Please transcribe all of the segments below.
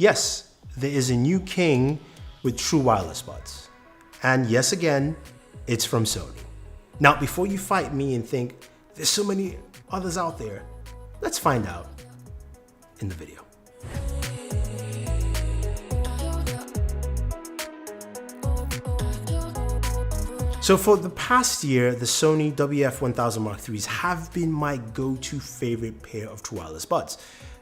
Yes, there is a new king with true wireless buds. And yes, again, it's from Sony. Now, before you fight me and think there's so many others out there, let's find out in the video. So for the past year, the Sony WF-1000 have been my go-to favorite pair of true wireless buds.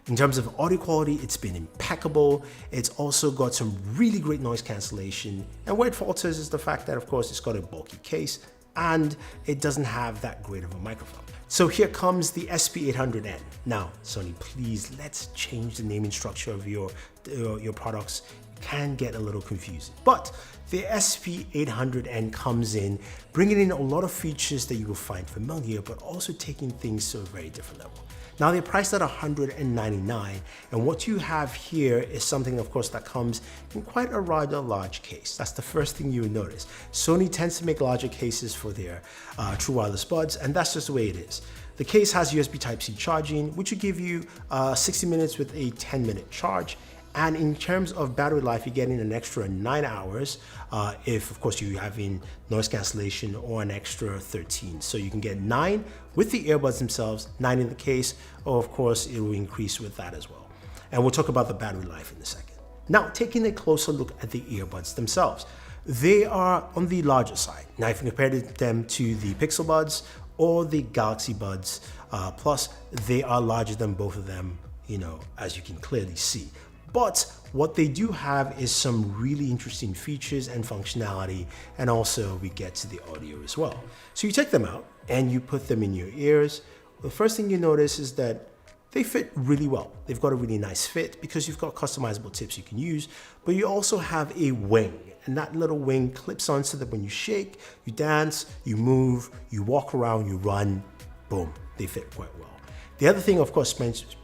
In terms of audio quality, it's been impeccable. It's also got some really great noise cancellation. And where it falters is the fact that, of course, it's got a bulky case and it doesn't have that great of a microphone. So here comes the SP800N. Now, Sony, please, let's change the naming structure of your products. It can get a little confusing. But the SP800N comes in, bringing in a lot of features that you will find familiar, but also taking things to a very different level. Now they're priced at $199, and what you have here is something, of course, that comes in quite a rather large case. That's the first thing you will notice. Sony tends to make larger cases for their true wireless buds, and that's just the way it is. The case has USB Type-C charging, which will give you 60 minutes with a 10-minute charge. And in terms of battery life, you're getting an extra 9 hours if, of course, you're having noise cancellation, or an extra 13. So you can get 9 with the earbuds themselves, 9 in the case, or of course, it will increase with that as well. And we'll talk about the battery life in a second. Now, taking a closer look at the earbuds themselves, they are on the larger side. Now, if you compare them to the Pixel Buds or the Galaxy Buds Plus, they are larger than both of them, as you can clearly see. But what they do have is some really interesting features and functionality, and also we get to the audio as well. So you take them out and you put them in your ears. The first thing you notice is that they fit really well. They've got a really nice fit because you've got customizable tips you can use, but you also have a wing, and that little wing clips on so that when you shake, you dance, you move, you walk around, you run, boom, they fit quite well. The other thing, of course,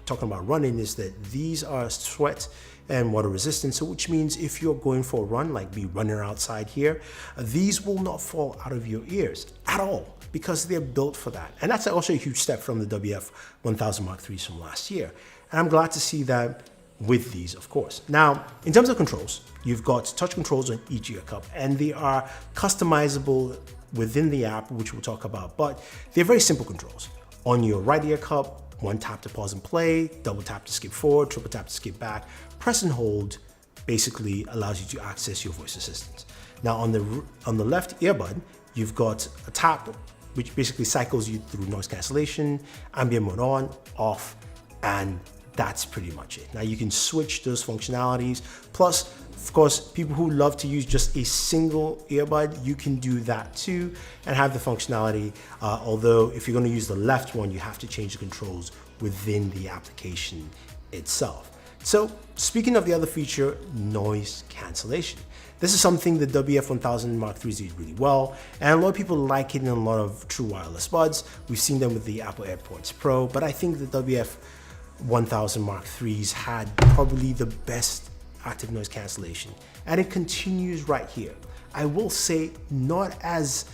talking about running, is that these are sweat and water resistant, so which means if you're going for a run, like me running outside here, these will not fall out of your ears at all because they're built for that. And that's also a huge step from the WF-1000 from last year. And I'm glad to see that with these, of course. Now, in terms of controls, you've got touch controls on each ear cup, and they are customizable within the app, which we'll talk about, but they're very simple controls. On your right ear cup, 1 tap to pause and play, double tap to skip forward, triple tap to skip back, press and hold basically allows you to access your voice assistant. Now on the left earbud, you've got a tap, which basically cycles you through noise cancellation, ambient mode on, off, and that's pretty much it. Now you can switch those functionalities. Plus, of course, people who love to use just a single earbud, you can do that too and have the functionality. Although if you're going to use the left one, you have to change the controls within the application itself. So speaking of the other feature, noise cancellation. This is something the WF-1000 did really well, and a lot of people like it in a lot of true wireless buds. We've seen them with the Apple AirPods Pro, but I think the WF-1000 had probably the best active noise cancellation, and it continues right here. I will say not as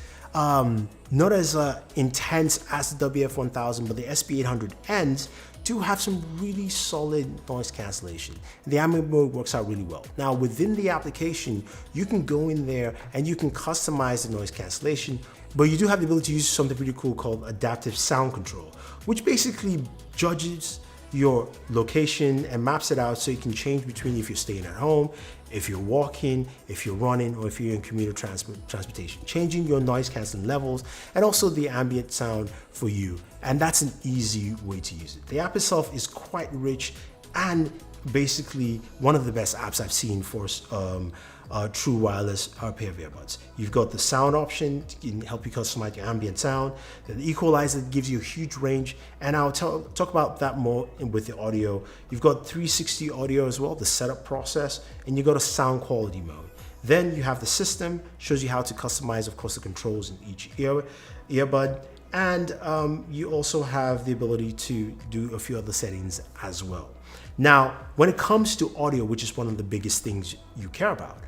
intense as the WF-1000, but the SP800Ns do have some really solid noise cancellation. The ambient mode works out really well. Now within the application, you can go in there and you can customize the noise cancellation, but you do have the ability to use something pretty cool called adaptive sound control, which basically judges your location and maps it out so you can change between if you're staying at home, if you're walking, if you're running, or if you're in commuter transportation, changing your noise canceling levels and also the ambient sound for you. And that's an easy way to use it. The app itself is quite rich and basically one of the best apps I've seen for true wireless pair of earbuds. You've got the sound option, it can help you customize your ambient sound. The equalizer gives you a huge range, and I'll talk about that more with the audio. You've got 360 audio as well, the setup process, and you've got a sound quality mode. Then you have the system, shows you how to customize, of course, the controls in each earbud. And you also have the ability to do a few other settings as well. Now, when it comes to audio, which is one of the biggest things you care about,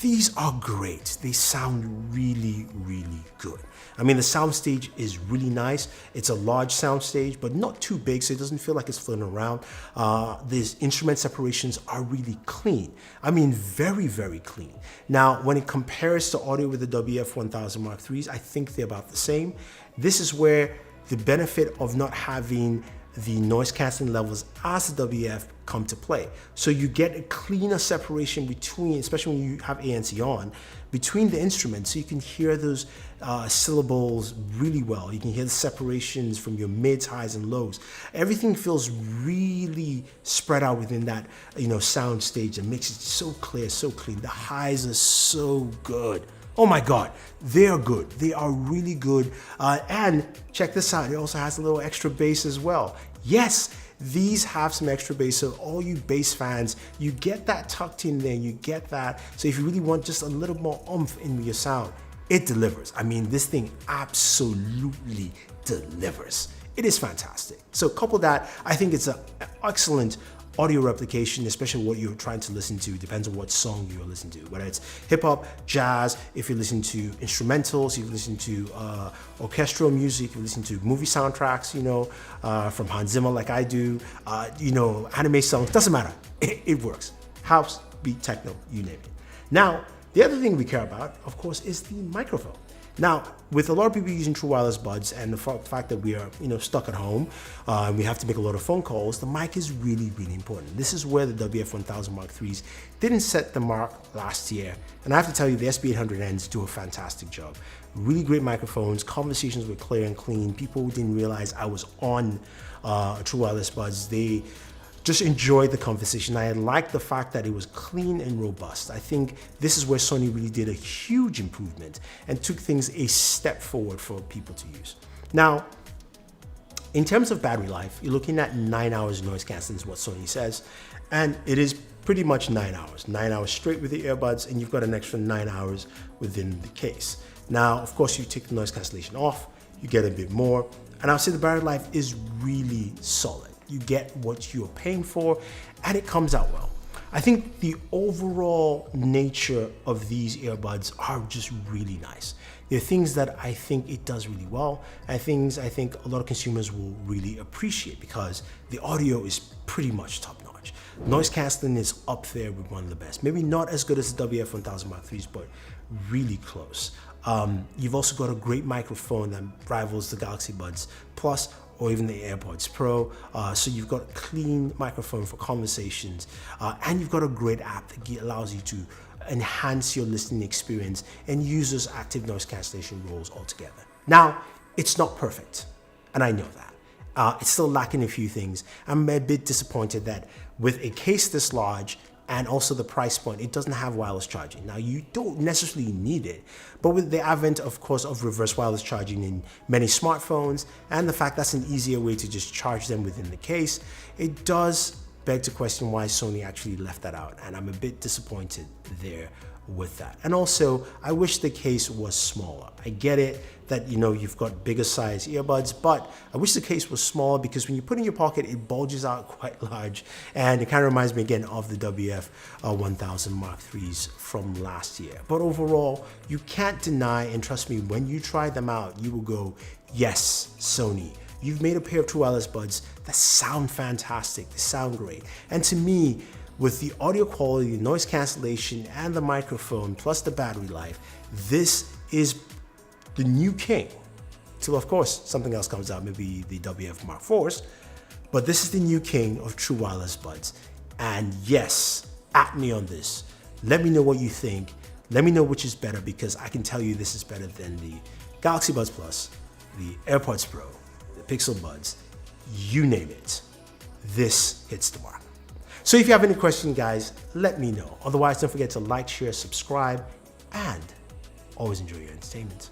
These are great. They sound really, really good. I mean, the soundstage is really nice. It's a large soundstage, but not too big, so it doesn't feel like it's floating around. These instrument separations are really clean. I mean, very, very clean. Now, when it compares to audio with the WF-1000 Mark IIIs, I think they're about the same. This is where the benefit of not having the noise cancelling levels as the WF come to play. So you get a cleaner separation between, especially when you have ANC on, between the instruments, so you can hear those syllables really well. You can hear the separations from your mids, highs, and lows. Everything feels really spread out within that, sound stage and makes it so clear, so clean. The highs are so good. Oh my God, they are good. They are really good. And check this out, it also has a little extra bass as well. Yes, these have some extra bass, so all you bass fans, you get that tucked in there, you get that. So if you really want just a little more oomph in your sound, it delivers. I mean, this thing absolutely delivers. It is fantastic. So couple that, I think it's an excellent audio replication, especially what you're trying to listen to. Depends on what song you're listening to, whether it's hip hop, jazz, if you listen to instrumentals, if you listen to orchestral music, if you listen to movie soundtracks, from Hans Zimmer like I do, anime songs, doesn't matter. It works. House, beat, techno, you name it. Now, the other thing we care about, of course, is the microphone. Now, with a lot of people using true wireless buds and the fact that we are, stuck at home, and we have to make a lot of phone calls, the mic is really, really important. This is where the WF-1000 Mark IIIs didn't set the mark last year. And I have to tell you, the SP800Ns do a fantastic job. Really great microphones, conversations were clear and clean. People didn't realize I was on true wireless buds. They just enjoyed the conversation. I liked the fact that it was clean and robust. I think this is where Sony really did a huge improvement and took things a step forward for people to use. Now, in terms of battery life, you're looking at 9 hours noise cancelling is what Sony says, and it is pretty much 9 hours. 9 hours straight with the earbuds, and you've got an extra 9 hours within the case. Now, of course, you take the noise cancellation off, you get a bit more, and I'll say the battery life is really solid. You get what you're paying for, and it comes out well. I think the overall nature of these earbuds are just really nice. They're things that I think it does really well, and things I think a lot of consumers will really appreciate because the audio is pretty much top notch. Noise cancelling is up there with one of the best. Maybe not as good as the WF-1000 Mark IIIs, but really close. You've also got a great microphone that rivals the Galaxy Buds Plus or even the AirPods Pro. So you've got a clean microphone for conversations, and you've got a great app that allows you to enhance your listening experience and use those active noise cancellation roles altogether. Now, it's not perfect, and I know that. It's still lacking a few things. I'm a bit disappointed that with a case this large and also the price point, it doesn't have wireless charging. Now, you don't necessarily need it, but with the advent, of course, of reverse wireless charging in many smartphones, and the fact that's an easier way to just charge them within the case, it does beg to question why Sony actually left that out, and I'm a bit disappointed there with that. And also, I wish the case was smaller. I get it that you've got bigger size earbuds, but I wish the case was smaller because when you put it in your pocket, it bulges out quite large, and it kind of reminds me again of the WF-1000 Mark IIIs from last year. But overall, you can't deny, and trust me, when you try them out, you will go, yes, Sony, you've made a pair of true wireless buds that sound fantastic, they sound great. And to me, with the audio quality, the noise cancellation, and the microphone, plus the battery life, this is the new king. Till, of course, something else comes out, maybe the WF Mark IVs, but this is the new king of true wireless buds. And yes, at me on this. Let me know what you think. Let me know which is better, because I can tell you this is better than the Galaxy Buds Plus, the AirPods Pro, the Pixel Buds, you name it. This hits the mark. So if you have any questions, guys, let me know. Otherwise, don't forget to like, share, subscribe, and always enjoy your entertainment.